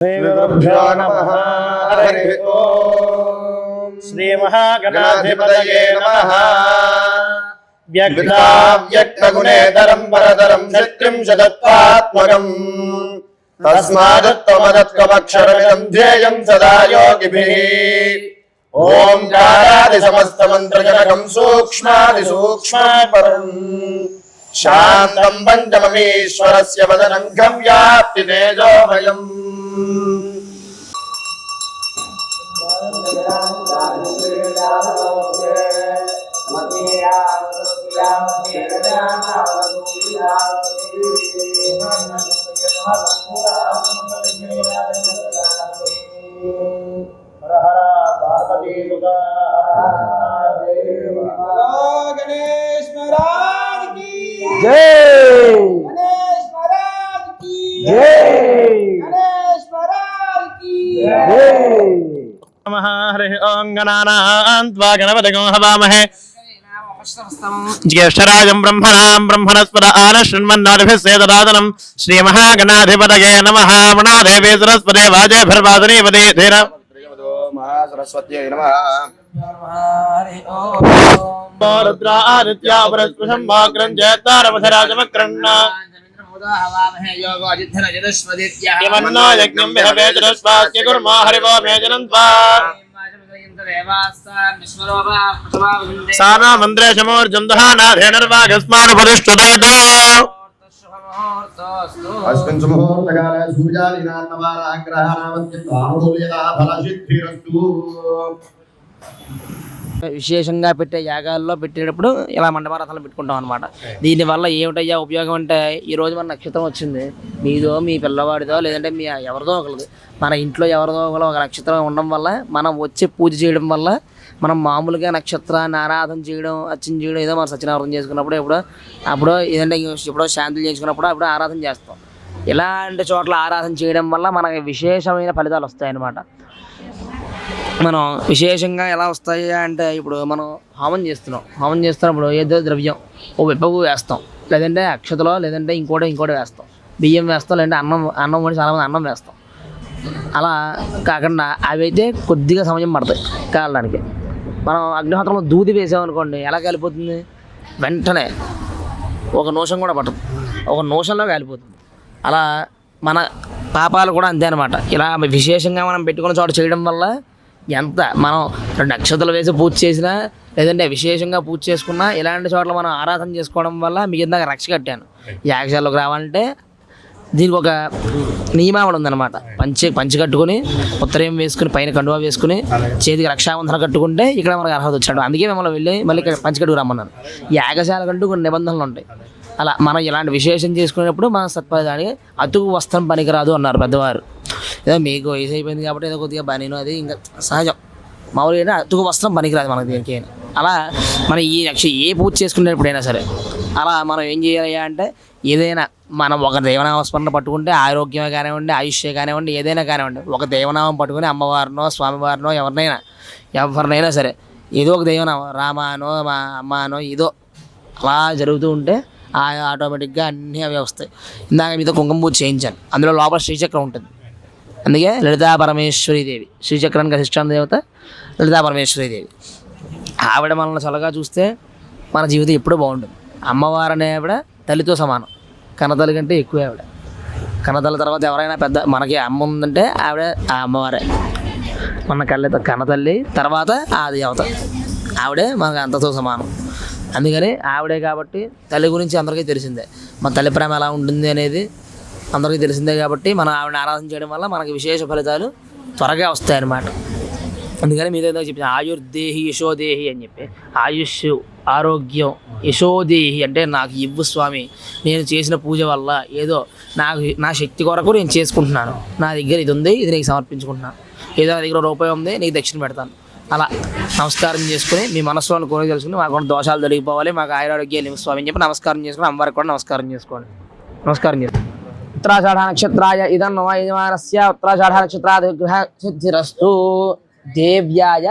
శ్రీగురుభ్యో నమః. హరి ఓం. శ్రీ మహాగణాధిపతయే నమః. వ్యక్తావ్యక్తగుణేతరం పరతరం శక్తిం శతత్వాత్మకం తస్మాదత్వమదత్వమక్షరమిదం ధ్యేయం సదా యోగిభిః. ఓంకారాది సమస్తమంత్రజనకం సూక్ష్మాది సూక్ష్మపరం శాంతం పంచమమీశ్వరస్య వదనం గవ్యాప్తి తేజోమయం. गणेश महाराज की जय. गणेश महाराज की जय. गणेश महाराज की जय. नमः. हरिः ओं. गणानान्त्वा गणपतिं हवामहे ज्येष्ठराजं ब्रह्मणस्पद आनशृण्वन्नोतिभिस्सेददातनं श्रीमहागणाधिपतये नमः. मणोदेवी सरस्वती वाजेभिर्वादनीपदे धीर महासरस्वत्यै नमः. रुद्रादित्या परस्पृशं भाग्रं जयतारमधराजमक्रन्न यमन्नो यज्ञं विहवेतरस्वास्य कुर्मो हरिवो मेजनन्त्वा साना मन्द्रे शमोर्जं दहानाधेनर्वाघस्मानुपरिष्टुदयतो अस्मिन् सुमुहूर्तकाले सूर्यादीनात्मवाराग्रहाणामत्यत्वानुकूल्यता फलसिद्धिरस्तु. విశేషంగా పెట్టే యాగాల్లో పెట్టేటప్పుడు ఇలా మండపారాధనలు పెట్టుకుంటాం అనమాట. దీనివల్ల ఏమిటయ్యా ఉపయోగం అంటే, ఈరోజు మన నక్షత్రం వచ్చింది, మీదో మీ పిల్లవాడిదో లేదంటే మీ ఎవరిదో ఒకరిది, మన ఇంట్లో ఎవరిదో ఒకరు ఒక నక్షత్రం ఉండడం వల్ల మనం వచ్చి పూజ చేయడం వల్ల మనం మామూలుగా నక్షత్రాన్ని ఆరాధన చేయడం, అర్చన చేయడం, ఏదో మనం సత్యనారాయణ చేసుకున్నప్పుడు అప్పుడు ఏదంటే ఎప్పుడో శాంతులు చేసుకున్నప్పుడు అప్పుడు ఆరాధన చేస్తాం. ఇలాంటి చోట్ల ఆరాధన చేయడం వల్ల మనకి విశేషమైన ఫలితాలు వస్తాయి అన్నమాట. మనం విశేషంగా ఎలా వస్తాయి అంటే, ఇప్పుడు మనం హోమం చేస్తున్నప్పుడు ఏదో ద్రవ్యం ఓ విప్పగు వేస్తాం, లేదంటే అక్షతలో, లేదంటే ఇంకోటి వేస్తాం, బియ్యం వేస్తాం, లేదంటే అన్నం వండి చాలామంది అన్నం వేస్తాం. అలా కాకుండా అవి అయితే కొద్దిగా సమయం పడతాయి కాలడానికి. మనం అగ్నిహోత్రంలో దూది వేసామనుకోండి, ఎలా కాలిపోతుంది, వెంటనే ఒక నిమిషం కూడా పట్టదు, ఒక నిమిషంలో కాలిపోతుంది. అలా మన పాపాలు కూడా అంతే అనమాట. ఇలా విశేషంగా మనం పెట్టుకున్న చోట చేయడం వల్ల ఎంత మనం 2 నక్షత్రాలు వేసి పూజ చేసినా, లేదంటే విశేషంగా పూజ చేసుకున్నా, ఇలాంటి చోట్ల మనం ఆరాధన చేసుకోవడం వల్ల మీకు ఇందాక రక్ష కట్టాను. యాగశాలకు రావాలంటే దీనికి ఒక నియమావళి ఉందన్నమాట. పంచి కట్టుకుని, ఉత్తరం వేసుకుని, పైన కండువా వేసుకుని, చేతికి రక్షాబంధన కట్టుకుంటే ఇక్కడ మనకు అర్హత వచ్చాడు. అందుకే మిమ్మల్ని వెళ్ళి మళ్ళీ ఇక్కడ పంచి కట్టుకు రమ్మన్నాను. యాగశాల కంటూ కొన్ని నిబంధనలు ఉంటాయి. అలా మనం ఇలాంటి విశేషం చేసుకునేటప్పుడు మన సత్ఫలితానికి అతుకు వస్త్రం పనికిరాదు అన్నారు పెద్దవారు. ఏదో మీకు వయసు అయిపోయింది కాబట్టి ఏదో కొద్దిగా పనిను, అది ఇంకా సహజం. మామూలుగా అతుకు వస్త్రం పనికిరాదు మనకి దేనికి. అలా మనం ఏ పూజ చేసుకునేటప్పుడైనా సరే అలా మనం ఏం చేయాలి అంటే, ఏదైనా మనం ఒక దేవనామస్మరణ పట్టుకుంటే ఆరోగ్యమే కానివ్వండి, ఆయుష్యే కానివ్వండి, ఏదైనా కానివ్వండి, ఒక దేవనామం పట్టుకుని అమ్మవారినో స్వామివారినో ఎవరినైనా సరే ఏదో ఒక దేవనామం, రామానో మా అమ్మానో ఏదో అలా జరుగుతూ ఉంటే ఆటోమేటిక్గా అన్నీ అవి వస్తాయి. ఇందాక మీతో కుంకుమ పూజ చేయించాను, అందులో లోపల శ్రీచక్రం ఉంటుంది. అందుకే లలితా పరమేశ్వరీదేవి, శ్రీచక్రానికి అధిష్టాన దేవత లలితా పరమేశ్వరీదేవి. ఆవిడ మనల్ని చల్లగా చూస్తే మన జీవితం ఎప్పుడూ బాగుంటుంది. అమ్మవారు అనే ఆవిడ తల్లితో సమానం, కన్నతల్లి కంటే ఎక్కువ ఆవిడ. కన్నతల్లి తర్వాత ఎవరైనా పెద్ద మనకి అమ్మ ఉందంటే ఆవిడ ఆ అమ్మవారే. మన కన్నతల్లి తర్వాత ఆ దేవత, ఆవిడే మనకు అంతతో సమానం. అందుకని ఆవిడే కాబట్టి తల్లి గురించి అందరికీ తెలిసిందే, మన తల్లి ప్రేమ ఎలా ఉంటుంది అనేది అందరికీ తెలిసిందే. కాబట్టి మనం ఆవిడని ఆరాధన చేయడం వల్ల మనకి విశేష ఫలితాలు త్వరగా వస్తాయన్నమాట. అందుకని మీతో చెప్పి ఆయుర్దేహి యశోదేహి అని చెప్పి, ఆయుష్ ఆరోగ్యం, యశోదేహి అంటే నాకు ఇవ్వు స్వామి, నేను చేసిన పూజ వల్ల ఏదో నా శక్తి కొరకు నేను చేసుకుంటున్నాను, నా దగ్గర ఇది ఉంది, ఇది నీకు సమర్పించుకుంటున్నాను, ఏదో నా దగ్గర రూపాయి ఉంది, నీకు దక్షిణ పెడతాను. అలా నమస్కారం చేసుకుని మీ మనసులో కోరిక తెలుసుకుని, మాకు దోషాలు తొలగిపోవాలి, మాకు ఆయురారోగ్యాలు స్వామి అని చెప్పి నమస్కారం చేసుకుని అమ్మవారికి కూడా నమస్కారం చేసుకోండి. ఉత్తరాషాఢ నక్షత్రాయ ఇదం నవ యజమానస్య ఉత్తరాషాఢ నక్షత్రాధిగ్రహ సిద్ధిరస్తు. దేవ్యాయ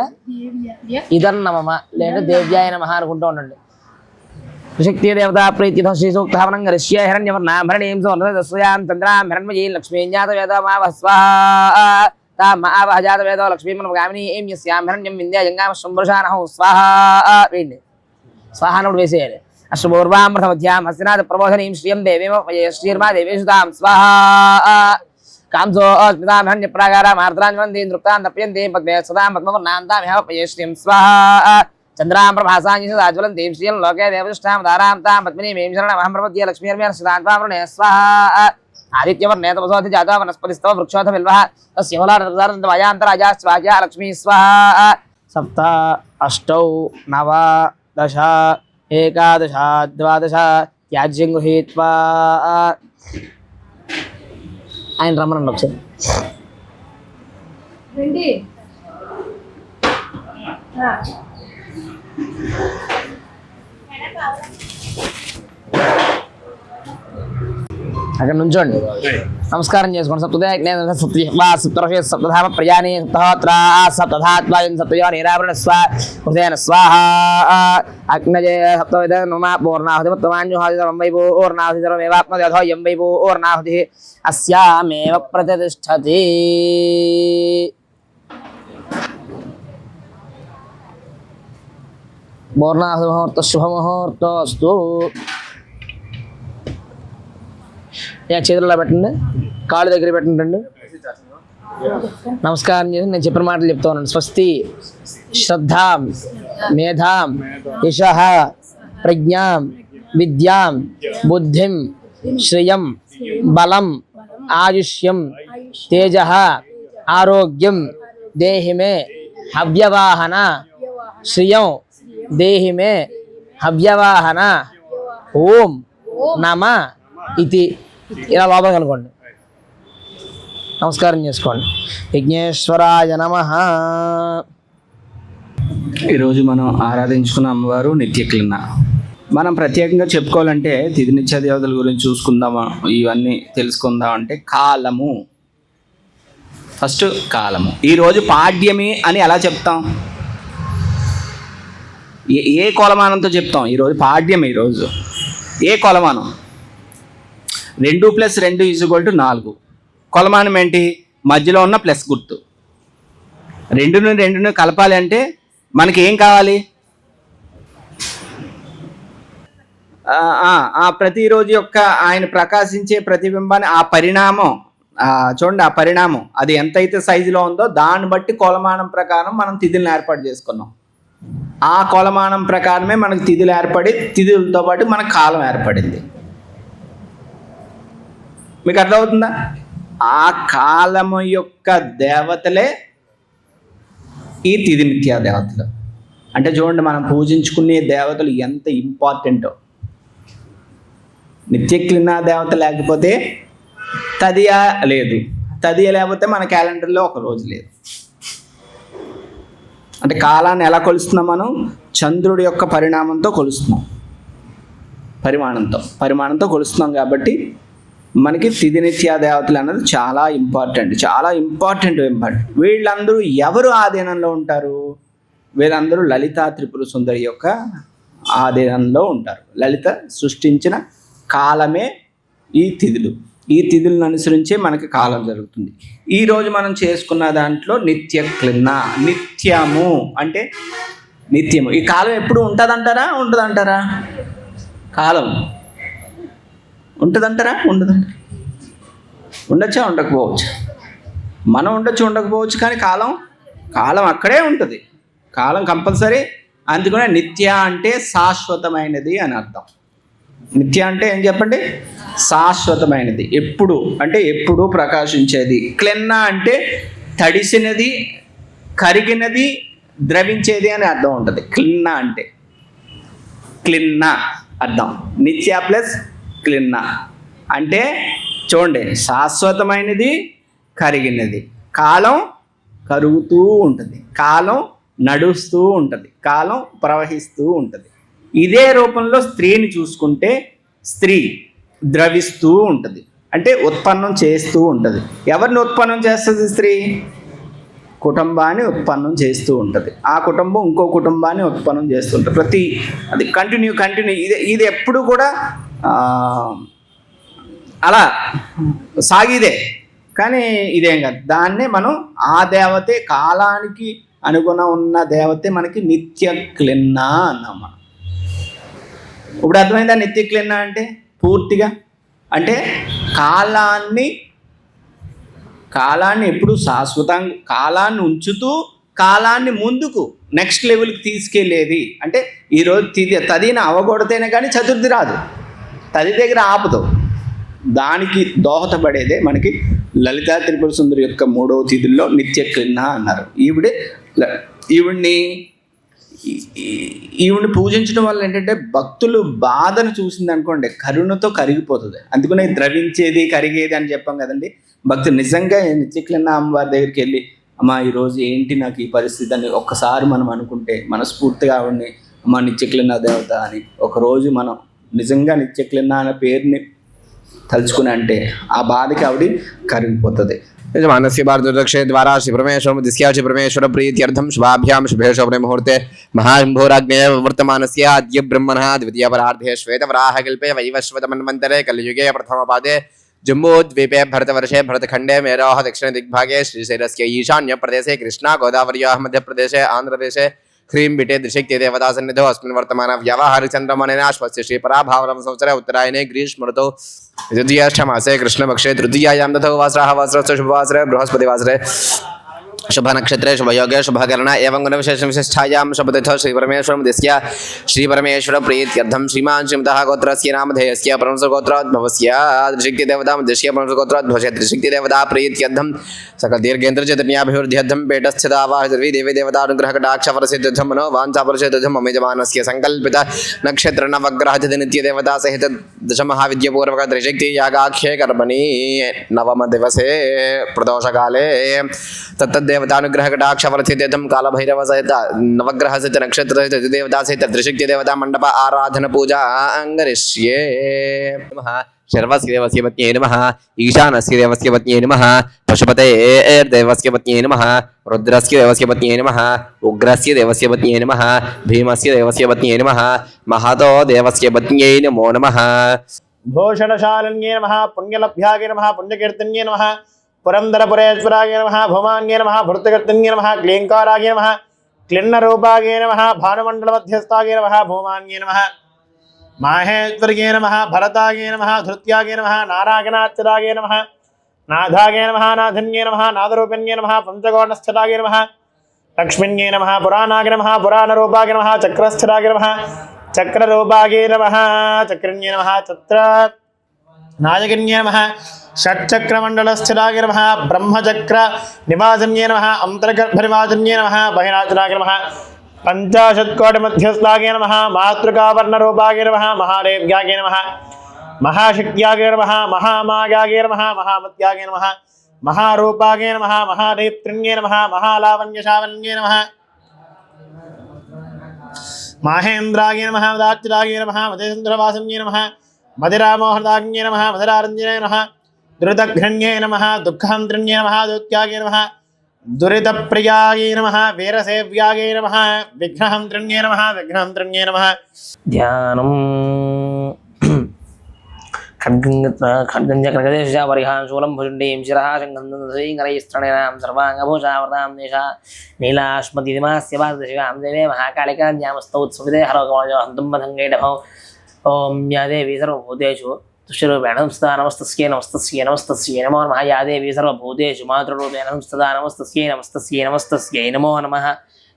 ఇదం నమః, లేదంటే దేవ్యాయ నమః అనుకుంటూ ఉండండి. शक्ति देवता प्रीतिथ श्री सूक्तावनं गरिष्ये हिरण्यवर्णां भरणीं सुवर्णदस्यां चन्द्रां हिरण्मयीं लक्ष्मीं जातवेदमावस्वाहा ताम् आवह जातवेदो लक्ष्मीं मनोगामिनीं यस्यां हिरण्यं विन्द्याजङ्गां शम्भुषानः स्वाहा वेण्డి स्वाहानुడు వేసేయాలి अष्टपूर्वामृतमध्यां हस्तिनाथ प्रबोधनीं श्रियं देवीं श्रीर्मा देवीषुतां स्वाहा कांसो अस्मितां हिरण्यप्राकारां आर्द्राञ्जलन्तीं दृप्तां तप्यन्तीं पद्मे सदां पद्मवर्णान्तां ह्यः पयश्रियं स्वाहा चन्द्रां प्रभासां ज्वलन्तीं श्रियं लोके देवदुष्टां दारां तां पद्मिनीं शरणमहं प्रपद्ये लक्ष्मीर्म्यं सदान्त्वामृणे स्वाहा आदित्यवर्णे तपसोऽधि जाता वनस्पतिस्तव वृक्षोऽथ बिल्वः तस्य फलान्तराजास्वाजा लक्ष्मी स्वाहा सप्त अष्टौ नव दश एकादश द्वादश त्याज्यं गृहीत्वा ఆయన రమ్మనండి ఒకసారి అక్కడ నుంచోండి నమస్కారం చేసుకోండి సప్తదే సప్తధామ ప్రజాని సప్తహోత్ర సప్తధాత్వాయం సప్తయో నీరావరణ స్వృతేన స్వాహ అగ్నజే సప్తవిధ నుమా పూర్ణాహుతిమత్తమాన్యుహాదితరం వై పూర్ణాహుతితరమేవాప్నోథో యం వై పూర్ణాహుతి అస్యామేవ ప్రతిష్టతి పూర్ణాహుతి ముహూర్త శుభముహూర్తోస్తు చేతుల్లో పెట్టండి కాళ్ళు దగ్గర పెట్టండి నమస్కారం చేసి నేను చెప్పిన మాటలు చెప్తా ఉన్నాను స్వస్తి శ్రద్ధాం మేధాం యశః ప్రజ్ఞాం విద్యాం బుద్ధిం శ్రియం బలం ఆయుష్యం తేజః ఆరోగ్యం దేహి మే హవ్యవాహన శ్రియం దేహి మే హవ్యవాహన ఓం నమ ఇది ఇలా లోపలికి అనుకోండి నమస్కారం చేసుకోండి విఘ్నేశ్వరాయ నమః ఈరోజు మనం ఆరాధించుకున్న అమ్మవారు నిత్యక్లిన్న. మనం ప్రత్యేకంగా చెప్పుకోవాలంటే తిథి నిత్య దేవతల గురించి చూసుకుందామా, ఇవన్నీ తెలుసుకుందాం అంటే కాలము. ఫస్ట్ కాలము. ఈరోజు పాడ్యమి అని ఎలా చెప్తాం? ఏ కొలమానంతో చెప్తాం? ఈరోజు పాడ్యం. ఈరోజు ఏ కొలమానం? 2 + 2 = 4. కొలమానం ఏంటి? మధ్యలో ఉన్న ప్లస్ గుర్తు. 2ని కలపాలి అంటే మనకి ఏం కావాలి? ప్రతిరోజు యొక్క ఆయన ప్రకాశించే ప్రతిబింబాన్ని ఆ పరిణామం చూడండి, ఆ పరిణామం అది ఎంతైతే సైజులో ఉందో దాన్ని బట్టి కొలమానం ప్రకారం మనం తిథులను ఏర్పాటు చేసుకున్నాం. ఆ కొలమానం ప్రకారమే మనకు తిథులు ఏర్పడి తిథులతో పాటు మనకు కాలం ఏర్పడింది. మీకు అర్థమవుతుందా? ఆ కాలము యొక్క దేవతలే ఈ తిథి నిత్య దేవతలు. అంటే చూడండి, మనం పూజించుకునే దేవతలు ఎంత ఇంపార్టెంటో. నిత్యక్లిన్న దేవత లేకపోతే తదియ లేదు, తదియ లేకపోతే మన క్యాలెండర్లో ఒక రోజు లేదు. అంటే కాలాన్ని ఎలా కొలుస్తున్నాం? మనం చంద్రుడి యొక్క పరిణామంతో కొలుస్తున్నాం, పరిమాణంతో కొలుస్తున్నాం. కాబట్టి మనకి తిథి నిత్య దేవతలు అన్నది చాలా ఇంపార్టెంట్. వీళ్ళందరూ ఎవరు ఆధీనంలో ఉంటారు? వీళ్ళందరూ లలితా త్రిపుర సుందరి యొక్క ఆధీనంలో ఉంటారు. లలిత సృష్టించిన కాలమే ఈ తిథులు. ఈ తిథులను అనుసరించే మనకి కాలం జరుగుతుంది. ఈరోజు మనం చేసుకున్న దాంట్లో నిత్యక్లిన్న. నిత్యము అంటే నిత్యము. ఈ కాలం ఎప్పుడు ఉంటుందంటారా? ఉండదంటారా? కాలం ఉంటుందంటారా? ఉండదంటారా? ఉండొచ్చా? ఉండకపోవచ్చు. మనం ఉండొచ్చు, ఉండకపోవచ్చు. కానీ కాలం అక్కడే ఉంటుంది. కాలం కంపల్సరీ. అందుకనే నిత్య అంటే శాశ్వతమైనది అని అర్థం. నిత్య అంటే ఏం చెప్పండి? శాశ్వతమైనది. ఎప్పుడు అంటే ఎప్పుడు ప్రకాశించేది. క్లిన్న అంటే తడిసినది, కరిగినది, ద్రవించేది అని అర్థం ఉంటుంది. క్లిన్న అంటే క్లిన్న అర్థం. నిత్య ప్లస్ క్లిన్న అంటే చూడండి, శాశ్వతమైనది, కరిగినది. కాలం కరుగుతూ ఉంటుంది, కాలం నడుస్తూ ఉంటుంది, కాలం ప్రవహిస్తూ ఉంటుంది. ఇదే రూపంలో స్త్రీని చూసుకుంటే స్త్రీ ద్రవిస్తూ ఉంటుంది, అంటే ఉత్పన్నం చేస్తూ ఉంటుంది. ఎవరిని ఉత్పన్నం చేస్తుంది స్త్రీ? కుటుంబాన్ని ఉత్పన్నం చేస్తూ ఉంటుంది. ఆ కుటుంబం ఇంకో కుటుంబాన్ని ఉత్పన్నం చేస్తూ ఉంటుంది. అది కంటిన్యూ ఇది ఎప్పుడు కూడా అలా సాగిదే. కానీ ఇదేం కాదు. దాన్నే మనం ఆ దేవతే, కాలానికి అనుగుణం ఉన్న దేవతే మనకి నిత్య క్లిన్న అన్నాం. ఇప్పుడు అర్థమైందా నిత్య క్లిన్న అంటే? పూర్తిగా అంటే కాలాన్ని ఎప్పుడు శాశ్వతంగా కాలాన్ని ఉంచుతూ కాలాన్ని ముందుకు నెక్స్ట్ లెవెల్కి తీసుకెళ్ళేది. అంటే ఈరోజు తదిని అవగొడితేనే కానీ చతుర్థి రాదు, తది దగ్గర ఆపుతావు. దానికి దోహదపడేదే మనకి లలితా త్రిపుర సుందరి యొక్క 3వ తిథుల్లో నిత్య క్లిన్న అన్నారు. ఈవిడిని పూజించడం వల్ల ఏంటంటే భక్తులు బాధను చూసింది అనుకోండి కరుణతో కరిగిపోతుంది. అందుకనే ద్రవించేది కరిగేది అని చెప్పాం కదండి. భక్తులు నిజంగా నిత్యక్లిన్న అమ్మవారి దగ్గరికి వెళ్ళి అమ్మ ఈరోజు ఏంటి నాకు ఈ పరిస్థితి అని ఒక్కసారి మనం అనుకుంటే మనస్ఫూర్తిగా ఆవిడని అమ్మ నిత్యక్లిన్న దేవత అని ఒకరోజు మనం నిజంగా నిత్యక్లిన్న అనే పేరుని తలుచుకుని అంటే ఆ బాధకి ఆవిడ కరిగిపోతుంది. యజమానస్య భారతదక్షే ద్వారా శ్రీపరమేశ్వరముద్దిశ్య శ్రీపరమేశ్వర ప్రీత్యర్థం శుభాభ్యాం శుభే శోభనే ముహూర్తే మహాశంభోరాజ్ఞే వర్తమానస్య అద్య బ్రహ్మణः ద్వితీయపరార్ధే శ్వేతవరాహకల్పే వైవస్వతమన్వంతరే కలియుగే ప్రథమపాదే जम्बूद्वीपे भरतवर्षे भरतखंडे मेरोह दक्षिण दिग्भागे श्रीशैलस्य ईशान्य प्रदेशे कृष्णा गोदावर्याः मध्यप्रदेशे आंध्रदेशे ह्रीं बिटे दृशिक्ते देवता सन्निधौ अस्मिन् वर्तमान व्यावहारिकचन्द्रमणेन श्वस्य श्रीपराभावनं संवत्सरे उत्तरायणे ग्रीष्मऋतौ द्वितीयाष्टमासे कृष्णपक्षे तृतीयायां तथो वासरः वासरस्य शुभवासरे बृहस्पतिवासरे शुभ नक्षत्रे शुभयोगे शुभकर्ण एवं गुणविशेषविशिष्टायां शपथितो श्रीपरमेश्वरमुद्दिश्य श्रीपरमेश्वर प्रीत्यर्थं श्रीमान् श्रीमतः गोत्रस्य नामधेयस्य परमसुगोत्रोद्भवस्य त्रिशक्ति देवतामुद्दिश्य परमसुगोत्रोद्भवस्य त्रिशक्ति देवता प्रीत्यर्थं सकलदीर्घेन्द्रचैतन्याभिवृद्ध्यर्थं पेटस्थितावाहिर्वी देवी देवतानुग्रहकटाक्षफलसिद्ध्यर्थं मनो वाञ्छाफलसिद्ध्यर्थं ममेजमानस्य संकल्पित नक्षत्र नवग्रहतिथि नित्यदेवता सहित दशमहाविद्यपूर्वक त्रिशक्ति यागाख्ये कर्मणि नवम दिवसे प्रदोषकाले तत्तदेवतानुग्रहकटाक्षफलसिद्ध्यर्थं कालभैरव सहित नवग्रह सहित नक्षत्र सहित देवता सहित त्रिशक्ति देवता मंडप आराधन पूजा अंगरिष्ये। नमः शर्वस्य देवस्य पत्न्यै नमः ईशानस्य देवस्य पत्न्यै नमः पशुपतेर्देवस्य पत्न्यै नमः रुद्रस्य देवस्य पत्न्यै नमः उग्रस्य देवस्य पत्न्यै नमः भीमस्य देवस्य पत्न्यै नमः महतो देवस्य पत्न्यै नमो नमः। भूषणशालिन्ये नमः पुण्यलभ्यागे नमः पुण्यकीर्तन्ये नमः पुरन्दरपुरेश्वरागे नमः भौमान्ये नमः भृतकीर्तन्ये नमः क्लीङ्कारागे नमः क्लिन्नरूपागे नमः भानुमण्डलमध्यस्थागे नमः भौमान्ये नमः माहेश्वर्ये नमः भरतागे नमः धृत्यागे नमः नारायणाच्युतागे नमः नाथागे नमः नाथन्ये नमः नादरूपिण्ये नमः पंचकोणस्थलागे नमः लक्ष्मीन्ये नमः पुराणागे नमः पुराणरूपागे नमः चक्रस्थलागे नमः चक्ररूपागे नमः चक्रिण्ये नमः चत्र नायकिन्ये नमः षट्चक्रमण्डलस्थितागे नमः ब्रह्मचक्र निवासिन्ये नमः अन्तर्गर्भनिवासिन्ये नमः बहिराचलागे नमः पंचाशत्कोटिमध्यस्थागे नमः मातृकावर्णरूपागे नमः महादेव्यागे नमः महाशक्त्यागे नमः महामागागे नमः महामत्यागे नमः महारूपागे नमः महादेत्रिण्ये नमः महालावण्यशावन्ये नमः माहेन्द्रागे नमः मदाच्युतागे नमः मदेन्द्रवासिन्ये नमः मदिरामोहदाग्न्ये नमः मदिरारञ्जने नमः दुरितघ्रण्ये नमः दुःखहन्त्रिण्ये नमः दुत्यागे नमः दुरितप्रियागे नमः वीरसेव्यागे नमः विघ्नहन्त्रिण्ये नमः विघ्नहन्त्रिण्ये नमः। ध्यानं खड्गञ्जकनकदेशजापरिहां शूलं भुजुण्डीं शिरः शङ्खन्दश्रीङ्गरैस्त्रणेनां सर्वाङ्गभूषावृतां निशा नीलाश्मतिदिमास्य वासदशिवां देवे महाकालिकान्यामस्तौत्सविदे हरोगमजो हन्तुम्बधङ्गैडभौ ॐ या देवी सर्वभूतेषु तुष्यरूपेण संस्थिता नमस्तस्यै नमस्तस्यै नमस्तस्यै नमो नमः। या देवी सर्वभूतेषु मातृरूपेण संस्थिता नमस्तस्यै नमस्तस्यै नमस्तस्यै नमो नमः।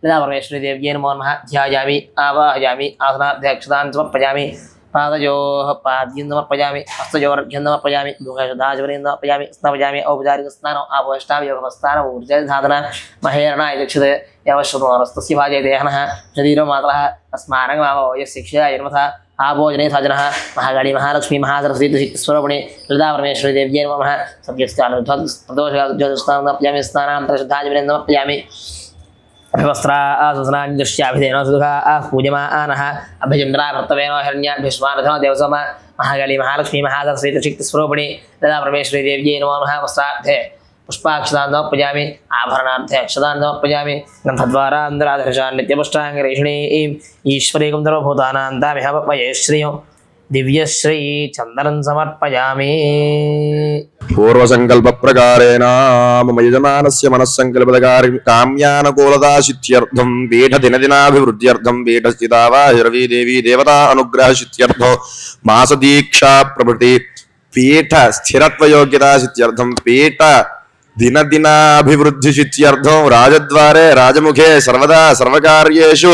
ललिता परमेश्वरी देव्यै नमो नमः। ध्यायामि आवाहयामि आसनाध्यक्षतां समर्पयामि पादयोः पाद्यं समर्पयामि हस्तयोर्घ्यं समर्पयामि मुखशुद्धाचमनीं समर्पयामि स्नापयामि औपचारिकस्नानम् आपोष्टाव्यवस्थानम् ऊर्जधातना महेरणाय दक्षते यावश्रुतोरस्तस्य भाजे देहनः शरीरो मातरः अस्मानगमावो यस्य शिक्षाय नमः आभोजने साजनः महाकाली महालक्ष्मी महासरस्वती स्वरूपिणी ललिता परमेश्वरी देव्यै नमः। सद्यस्तालप्रदोषज्योतिष्ठानमर्पयामि स्नानान्तरशुद्धाचमनीं समर्पयामि वस्त्रा आसनानि दृश्याभिधेन सुदुःखा पूजमानः अभ्यचन्द्रा भर्तवेनो हिरण्याभ्यस्मानथो देवसोम महाकाली महालक्ष्मी महासरस्वती शक्तिस्वरूपिणी ललिता परमेश्वरी देव्यै नमो नमः। वस्त्रार्थे పుష్పాక్షదాన్ని సమర్పయామి ఆభరణార్థే అక్షదాన్ని సమర్పయామి గంధద్వారా అందరాధర్షాన్ నిత్యపుష్టాంగరేషిణీ ఈశ్వరీకం సర్వభూతానాం తామిహ శ్రియం దివ్యశ్రీ చందనం సమర్పయామి. పూర్వసంకల్ప ప్రకారేణ మమ యజమానస్య మనస్సంకల్పకారి కామ్యానుకూలతా సిద్ధ్యర్థం పీఠ దినదినాభివృద్ధ్యర్థం పీఠస్థితావాహిరవీ దేవీ దేవతా అనుగ్రహ సిద్ధ్యర్థం మాసదీక్షా ప్రభృతి పీఠ స్థిరత్వయోగ్యతా సిద్ధ్యర్థం పీఠ దినదినాభివృద్ధి సిద్ధ్యర్థం రాజద్వారే రాజముఖే సర్వదా సర్వకార్యేషు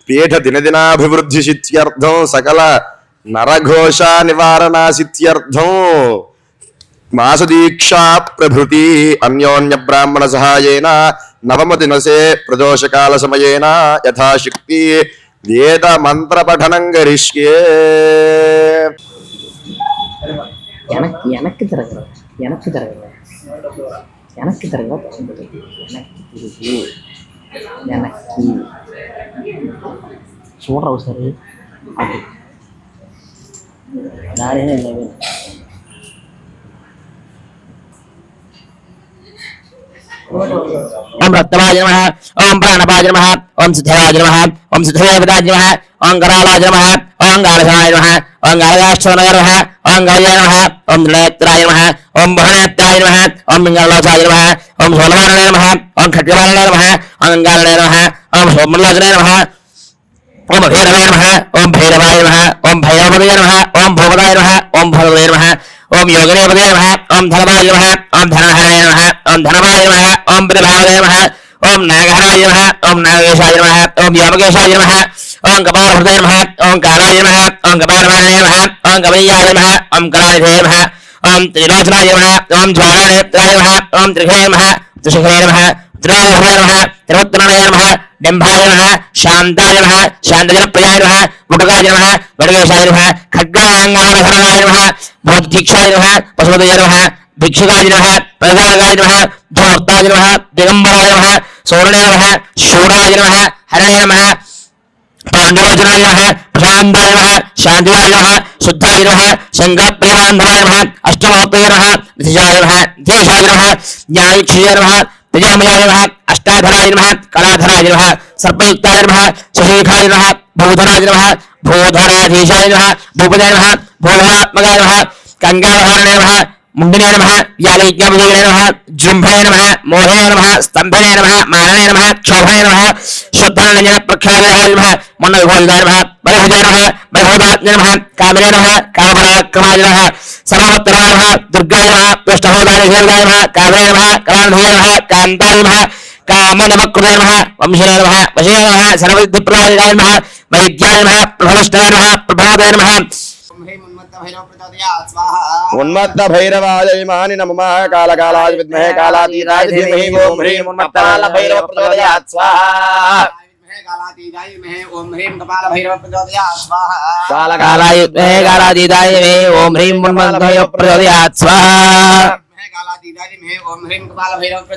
పీఠ దినదినాభివృద్ధి సిద్ధ్యర్థం సకల నరఘోష నివారణాసిత్యర్థం మాసదీక్షా ప్రభృతి అన్యోన్య బ్రాహ్మణ సహాయేన నవమ దినసే ప్రదోషకాల సమయేన యథాశక్తి వేద మంత్ర పఠనం కరిష్యే. వెనక్కి తిరగదు వెనక్కి తిరగదు వెనక్కి తిరగదు వెనక్కి చూడరా ఒకసారి అది దారినే లేవు. ఓం రక్తవాజ నమః ఓం ప్రాణవాజ నమః ఓం సిద్ధవాజ నమః ఓం సిద్ధదేవతాజ నమః ఓం కరాళాజ నమః ఓం గాలసాయ నమః ఓం గాలగాష్టోనగర నమః ఓం గాలయ నమః ఓం త్రినేత్రాయ నమః ఓం బహునేత్రాయ నమః ఓం మంగళలోచాయ నమః ఓం సోమవారణాయ నమః ఓం ఖడ్గవారణాయ నమః ఓం గంగారణాయ నమః ఓం సోమలోచనాయ నమః ఓం భైరవాయ నమః ఓం భైరవాయ నమః ఓం భైరవపదయ నమః ఓం భూపదాయ నమః ఓం భూపదయ నమః ఓం యోగినేపదయ నమః ఓం ధనవాయ నమః ఓం ధనహరాయ నమః ఓం ధనవాయ నమః ఓం ప్రతిభావదయ నమః ఓం నాగహరాయ నమః ఓం నాగేశాయ నమః ఓం వ్యోమకేశాయ నమః ఓం కపాలహృదయ నమః ఓం కాలాయ నమః ఓం కపాలమానయ నమః ఓం కమనీయాయ నమః ఓం కళానిధేయ నమః ఓం త్రిలోచనాయ నమః ఓం జ్వాలానేత్రాయ నమః ఓం త్రిఘ్నే నమః త్రిశిఖరే నమః త్రిలోచనాయ నమః త్రివత్తనాయ నమః డింభాయ నమః శాంతాయ నమః శాంతజనప్రియాయ నమః ముటకాయ నమః వడవేశాయ నమః ఖడ్గాంగారహరాయ నమః భూతదీక్షాయ నమః పశుపతయ నమః భిక్షుకాయ నమః ప్రధానకాయ నమః ధూర్తాయ నమః దిగంబరాయ నమః సోరణాయ నమః శూరాయ నమః హరణాయ నమః పాండవజనాయ నమః ప్రశాంతాయ నమః శాంతియాయ నమః శుద్ధాయ నమః శంకరప్రియబాంధవాయ నమః అష్టమోత్తయ నమః నిధిజాయ నమః నిధేశాయ నమః జ్ఞానయుక్షయాయ నమః ప్రజామయాయ నమః అష్టాధరాయ నమః కళాధరాయ నమః సర్పయుక్తాయ నమః శశీఖాయ నమః భూధరాయ నమః భూధరాధీశాయ నమః భూపదాయ నమః భూమహాత్మకాయ నమః గంగావహారణాయ నమః ముండినే నమః యాగయజ్ఞాపదీనే నమః జృంభణే నమః మోహనే నమః స్తంభనే నమః మారణే నమః క్షోభనే నమః శుద్ధనంజన ప్రఖ్యాయ నమః మొన్న విభోజనాయ నమః బలభుజాయ నమః బలభూతాజ్ఞ నమః కామినే నమః కామపరాక్రమాయ నమః సర్వోత్తరాయ నమః దుర్గాయ నమః పృష్ఠభూతాయ నమః కామినే నమః కళానిధేయ నమః కాంతాయ నమః కామనమకృతాయ నమః వంశనే నమః వశే నమః సర్వసిద్ధిప్రదాయ నమః వైద్యాయ నమః ప్రభవష్టాయ నమః ప్రభాదాయ నమః ఉన్మత్త భైరవాజయమాని నమః కాళకాలాయ విద్మహే కాళాతీతాయ ధీమహి ఓం హ్రీం ఉన్మత్తాల భైరవ ప్రచోదయాత్ స్వాహా. కాళకాలాయ విద్మహే కాళాతీతాయ ధీమహి ఓం హ్రీం ఉన్మత్తభైరవ ప్రచోదయాత్ స్వాహా. కాళకాలాయ విద్మహే కాళాతీతాయ ధీమహి ఓం హ్రీం కపాలభైరవ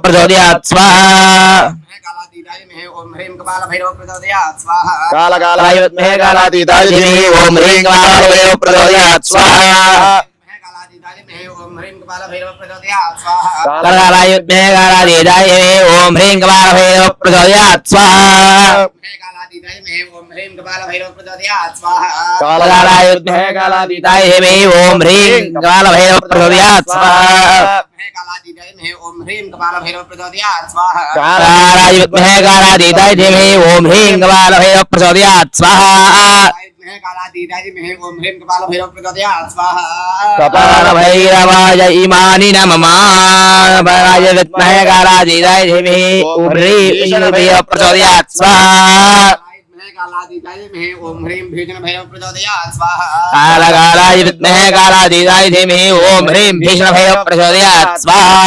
ప్రచోదయాత్ స్వాహా. కాళకాలాయ విద్మహే కాళాతీతాయ ధీమహి ఓం హ్రీం కపాలభైరవ ప్రచోదయాత్ స్వాహా. కాళకాలాయ విద్మహే కాళాతీతాయ ధీమహి ఓం హ్రీం కపాలభైరవ ప్రచోదయాత్ స్వాహా. కాళకాలాయ విద్మహే కాళాతీతాయ ధీమహి ఓం హ్రీం కపాలభైరవ ప్రచోదయాత్ స్వాహా. కాళకాలాయ విద్మహే కాళాతీతాయ ధీమహి ఓం హ్రీం కపాలభైరవ ప్రచోదయాత్ స్వాహా. కపాలభైరవాయ ఇమాని నమః. కాళకాలాయ విద్మహే కాళాతీతాయ ధీమహి ఓం హ్రీం కపాలభైరవ ప్రచోదయాత్ స్వాహా. కాళకాలాయ విద్మహే కాళాతీతాయ ధీమహి ఓం హ్రీం భీషణభైరవ ప్రచోదయాత్ స్వాహా.